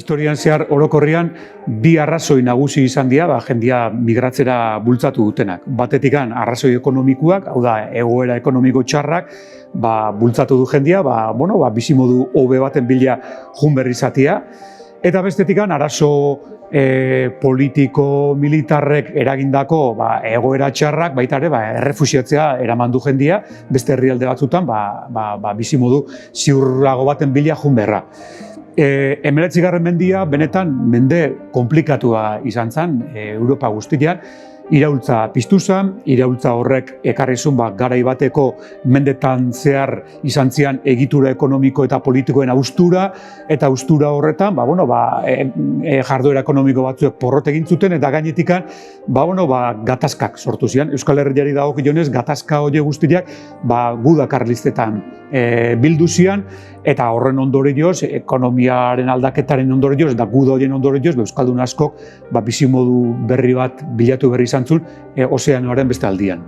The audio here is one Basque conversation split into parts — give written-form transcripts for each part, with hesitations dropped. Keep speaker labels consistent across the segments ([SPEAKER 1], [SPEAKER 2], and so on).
[SPEAKER 1] Historian zehar orokorrean bi arrazoi nagusi izan dira, jendia migratzera bultzatu dutenak. Batetikan arrazoi ekonomikoak, hau da, egoera ekonomiko txarrak, bultzatu du jendia, bizimodu hobe baten bila jun berri izatea. Eta bestetikan arazo politiko, militarrek eragindako egoera txarrak, baita ere, errefuxiatzea eraman du jendia, beste herrialde batzutan, bizimodu ziurrago baten bila jun berra. 19. mendia benetan mende konplikatua izan zen Europa guztian, iraultza piztu zen, iraultza horrek ekarri zuen garai bateko mendetan zehar izan zian egitura ekonomiko eta politikoen haustura, eta haustura horretan jarduera ekonomiko batzuek porrot egin zuten, eta gainetikan gatazkak sortu zian. Euskal Herriari dagokionez gatazka horiek guztiak guda karlistetan bildu zian, eta horren ondorioz, ekonomiaren aldaketaren ondorioz, eta guda horien ondorioz, euskaldun askok bizimodu berri bat bilatu berri izan zuen ozeanoaren beste aldian.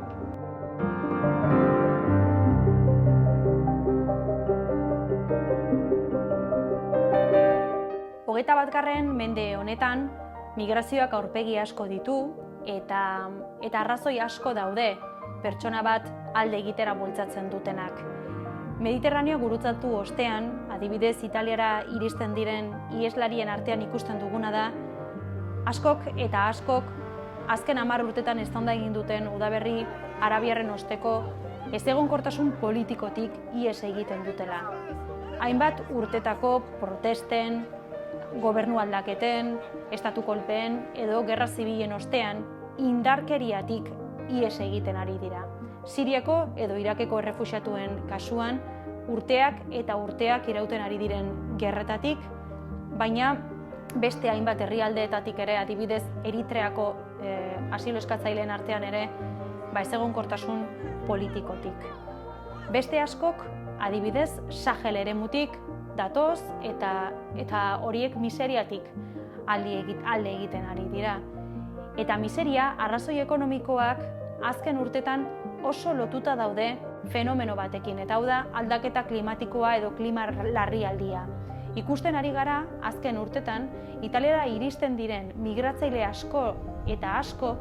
[SPEAKER 2] Hogeita batgarren mende honetan, migrazioak aurpegi asko ditu eta arrazoi asko daude pertsona bat alde egitera bultzatzen dutenak. Mediterraneo gurutzatu ostean, adibidez Italiara iristen diren iheslarien artean ikusten duguna da, askok eta askok azken 10 urtetan eztanda egin duten udaberri arabiarren osteko ezegonkortasun politikotik ihes egiten dutela. Hainbat urtetako protesten, gobernu aldaketen, estatu kolpeen edo gerra zibilen ostean indarkeriatik ihes egiten ari dira. Siriako edo Irakeko errefuxiatuen kasuan urteak eta urteak irauten ari diren gerretatik, baina beste hainbat herrialdeetatik ere, adibidez Eritreako asilo eskatzaileen artean ere, ezegonkortasun politikotik. Beste askok, adibidez, Sahel eremutik datoz eta horiek miseriatik alde egiten ari dira. Eta miseria, arrazoi ekonomikoak azken urtetan oso lotuta daude fenomeno batekin, eta hau da aldaketa klimatikoa edo klima larrialdia. Ikusten ari gara, azken urtetan, Italiara iristen diren migratzaile asko eta asko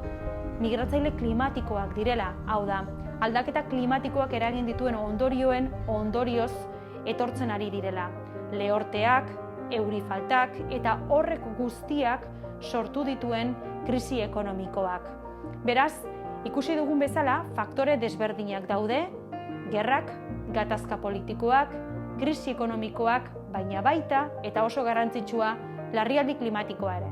[SPEAKER 2] migratzaile klimatikoak direla, hau da, aldaketa klimatikoak eragin dituen ondorioen ondorioz etortzen ari direla. Lehorteak, euri faltak eta horrek guztiak sortu dituen krisi ekonomikoak. Beraz, ikusi dugun bezala, faktore desberdinak daude, gerrak, gatazka politikoak, krisi ekonomikoak, baina baita eta oso garrantzitsua larrialdi klimatikoa ere.